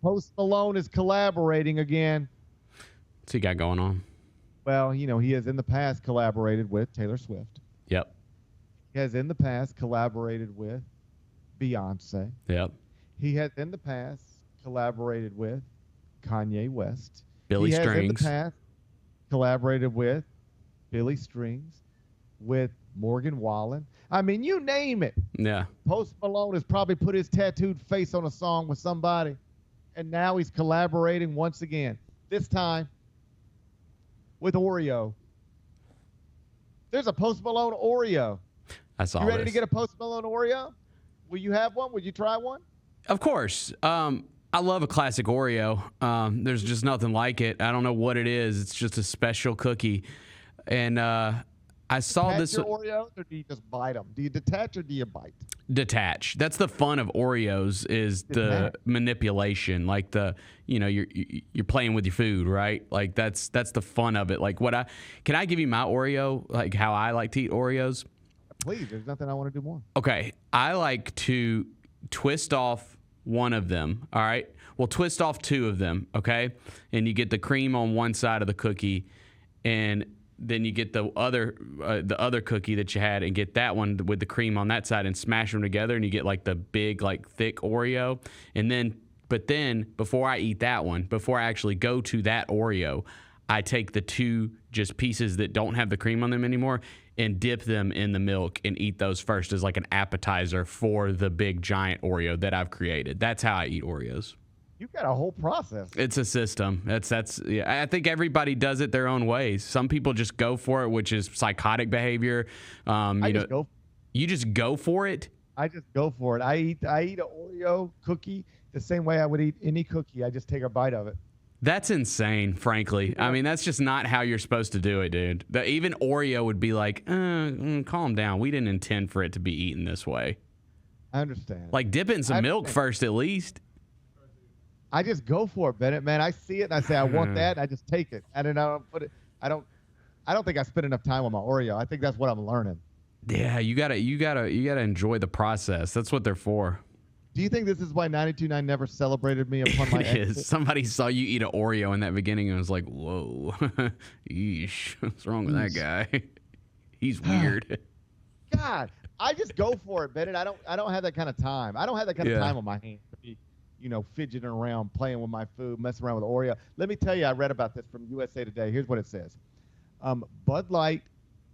Post Malone is collaborating again. What's he got going on? Well, he has in the past collaborated with Taylor Swift. Yep. He has in the past collaborated with Beyonce. Yep. He has in the past collaborated with Kanye West. Billy he Strings. has in the past collaborated with Billy Strings, with Morgan Wallen. I mean, you name it. Yeah. Post Malone has probably put his tattooed face on a song with somebody, and now he's collaborating once again. This time with Oreo. There's a Post Malone Oreo. I saw You ready this. to get a Post Malone Oreo? Will you have one? Would you try one? Of course. I love a classic Oreo. There's just nothing like it. I don't know what it is. It's just a special cookie. And I saw Detach this. your Oreos, or do you just bite them? Do you detach or do you bite? Detach. That's the fun of Oreos, is the manipulation. Like you're playing with your food, right? Like that's the fun of it. Like can I give you my Oreo? Like how I like to eat Oreos? Please, there's nothing I want to do more. Okay, I like to twist off one of them. All right, well, twist off two of them. Okay, and you get the cream on one side of the cookie, and then you get the other cookie that you had and get that one with the cream on that side and smash them together, and you get like the big, like thick Oreo. But then before I eat that one, before I actually go to that Oreo, I take the two just pieces that don't have the cream on them anymore and dip them in the milk and eat those first as like an appetizer for the big giant Oreo that I've created. That's how I eat Oreos. You've got a whole process. It's a system. Yeah, I think everybody does it their own ways. Some people just go for it, which is psychotic behavior. You just go for it. I just go for it. I eat an Oreo cookie the same way I would eat any cookie. I just take a bite of it. That's insane, frankly. I mean, that's just not how you're supposed to do it, dude. Even Oreo would be like, calm down. We didn't intend for it to be eaten this way. I understand. Like, dip it in some milk first, at least. I just go for it, Bennett. Man, I see it and I say I want that. And I just take it, and then I don't put it. I don't think I spend enough time on my Oreo. I think that's what I'm learning. Yeah, you gotta enjoy the process. That's what they're for. Do you think this is why 92.9 never celebrated me upon my exit? Somebody saw you eat an Oreo in that beginning and was like, "Whoa, yeesh, what's wrong with that guy? He's weird." God, I just go for it, Bennett. I don't have that kind of time. I don't have that kind of time on my hands to be, fidgeting around, playing with my food, messing around with Oreo. Let me tell you, I read about this from USA Today. Here's what it says: Bud Light,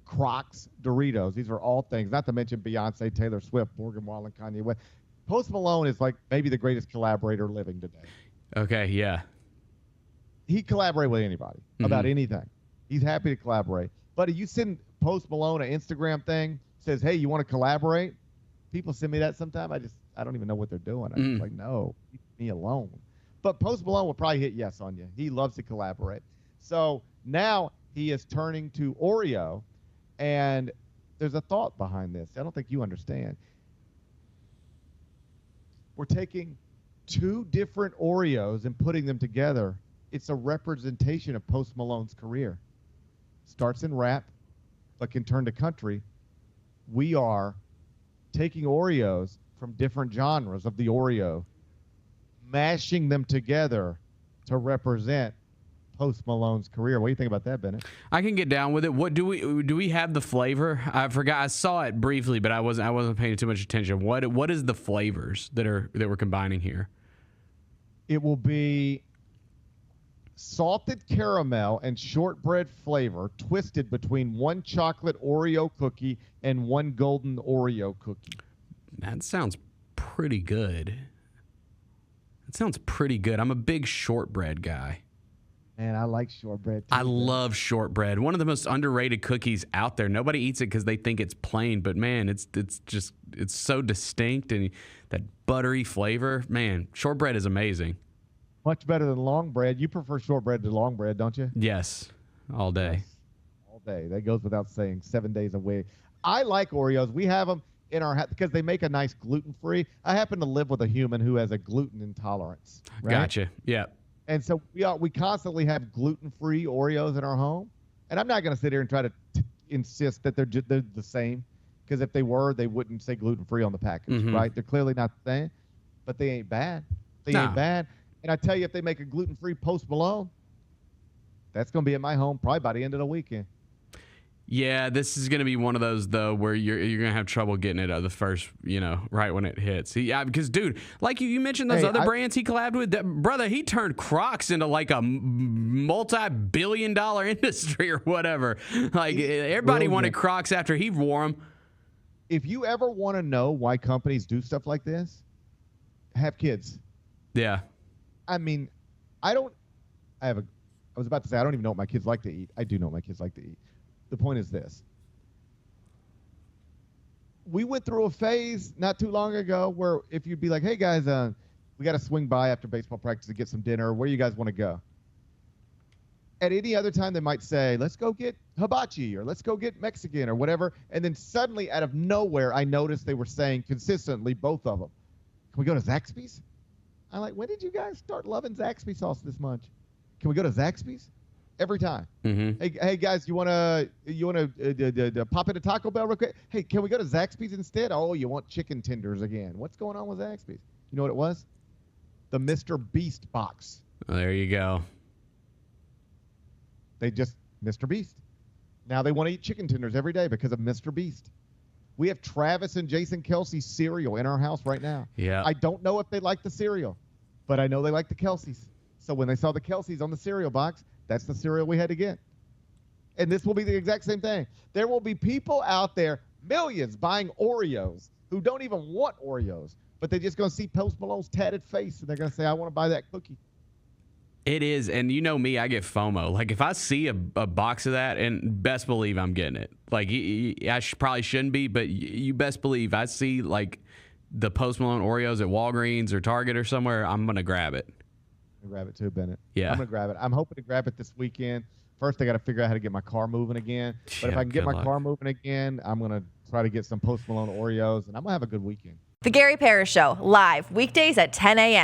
Crocs, Doritos. These are all things. Not to mention Beyonce, Taylor Swift, Morgan Wallen, Kanye West. Post Malone is like maybe the greatest collaborator living today. Okay, yeah. He collaborates with anybody about anything. He's happy to collaborate. But you send Post Malone an Instagram thing, says, "Hey, you want to collaborate?" People send me that sometime. I don't even know what they're doing. I'm just like, no, leave me alone. But Post Malone will probably hit yes on you. He loves to collaborate. So now he is turning to Oreo, and there's a thought behind this. I don't think you understand. We're taking two different Oreos and putting them together. It's a representation of Post Malone's career. Starts in rap, but can turn to country. We are taking Oreos from different genres of the Oreo, mashing them together to represent Post Malone's career. What do you think about that, Bennett? I can get down with it. What do we have the flavor? I forgot. I saw it briefly, but I wasn't paying too much attention. What is the flavors that we're combining here? It will be salted caramel and shortbread flavor twisted between one chocolate Oreo cookie and one golden Oreo cookie. That sounds pretty good. I'm a big shortbread guy. Man, I like shortbread too. I love shortbread. One of the most underrated cookies out there. Nobody eats it because they think it's plain, but man, it's so distinct, and that buttery flavor. Man, shortbread is amazing. Much better than long bread. You prefer shortbread to long bread, don't you? Yes, all day. Yes, all day. That goes without saying. 7 days a week. I like Oreos. We have them in our house because they make a nice gluten-free. I happen to live with a human who has a gluten intolerance. Right? Gotcha. Yeah. And so we constantly have gluten-free Oreos in our home. And I'm not going to sit here and try to insist that they're the same, because if they were, they wouldn't say gluten-free on the package, right? They're clearly not the same, but they ain't bad. They ain't bad. And I tell you, if they make a gluten-free Post Malone, that's going to be at my home probably by the end of the weekend. Yeah, this is going to be one of those, though, where you're going to have trouble getting it the first, right when it hits. Yeah, because, dude, like you mentioned those other brands he collabed with. Brother, he turned Crocs into like a multi-billion-dollar industry or whatever. Like, everybody wanted Crocs after he wore them. If you ever want to know why companies do stuff like this, have kids. Yeah. I mean, I was about to say I don't even know what my kids like to eat. I do know what my kids like to eat. The point is this. We went through a phase not too long ago where if you'd be like, hey, guys, we got to swing by after baseball practice to get some dinner. Where do you guys want to go? At any other time, they might say, let's go get hibachi or let's go get Mexican or whatever. And then suddenly, out of nowhere, I noticed they were saying consistently, both of them, can we go to Zaxby's? I'm like, when did you guys start loving Zaxby sauce this much? Can we go to Zaxby's? Every time. Mm-hmm. Hey guys, you wanna pop into Taco Bell real quick? Hey, can we go to Zaxby's instead? Oh, you want chicken tenders again? What's going on with Zaxby's? You know what it was? The Mr. Beast box. Well, there you go. They just Mr. Beast. Now they want to eat chicken tenders every day because of Mr. Beast. We have Travis and Jason Kelsey's cereal in our house right now. Yeah. I don't know if they like the cereal, but I know they like the Kelseys. So when they saw the Kelseys on the cereal box, that's the cereal we had to get. And this will be the exact same thing. There will be people out there, millions, buying Oreos who don't even want Oreos, but they're just going to see Post Malone's tatted face, and they're going to say, I want to buy that cookie. It is, and you know me, I get FOMO. Like, if I see a box of that, and best believe I'm getting it. Like, I probably shouldn't be, but you best believe I see, like, the Post Malone Oreos at Walgreens or Target or somewhere, I'm going to grab it. Grab it too, Bennett. Yeah. I'm going to grab it. I'm hoping to grab it this weekend. First, I got to figure out how to get my car moving again. But if I can get my car moving again, I'm going to try to get some Post Malone Oreos, and I'm going to have a good weekend. The Gary Parrish Show, live weekdays at 10 a.m.